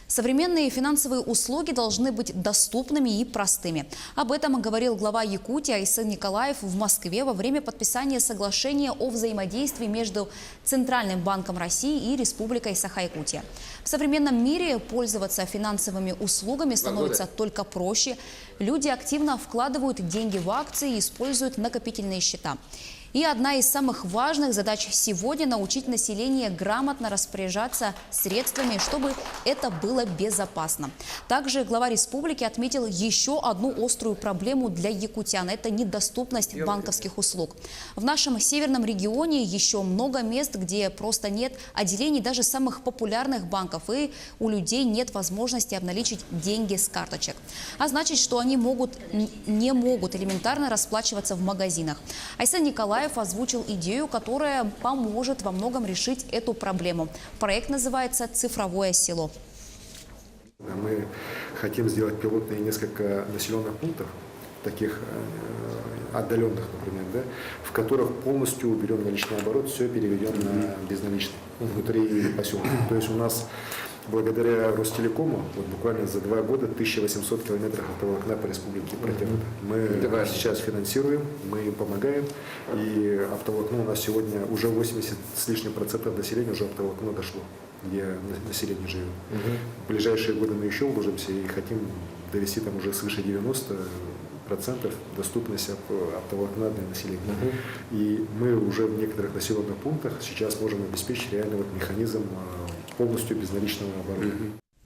Современные финансовые услуги должны быть доступными и простыми. Об этом говорил глава Якутии Айсан Николаев в Москве во время подписания соглашения о взаимодействии между Центральным банком России и Республикой Саха-Якутия. В современном мире пользоваться финансовыми услугами становится только проще. Люди активно вкладывают деньги в акции и используют накопительные счета. И одна из самых важных задач сегодня – научить население грамотно распоряжаться средствами, чтобы это было безопасно. Также глава республики отметил еще одну острую проблему для якутян – это недоступность банковских услуг. В нашем северном регионе еще много мест, где просто нет отделений даже самых популярных банков, и у людей нет возможности обналичить деньги с карточек. А значит, что они не могут элементарно расплачиваться в магазинах. Айсан Николаев озвучил идею, которая поможет во многом решить эту проблему. Проект называется «Цифровое село». Мы хотим сделать пилотные несколько населенных пунктов, таких отдаленных, например, да, в которых полностью уберем наличный оборот, все переведем на безналичный внутри поселка. То есть у нас благодаря Ростелекому вот буквально за 2 года 1800 километров оптоволокна по республике протянуто. Мы сейчас финансируем, мы им помогаем, и оптоволокно у нас сегодня уже 80 с лишним процентов населения уже оптоволокно дошло, где население живет. В ближайшие годы мы еще вложимся и хотим довести там уже свыше 90% доступность оптоволокна для населения. И мы уже в некоторых населенных пунктах сейчас можем обеспечить реально вот механизм полностью безналичного оборота.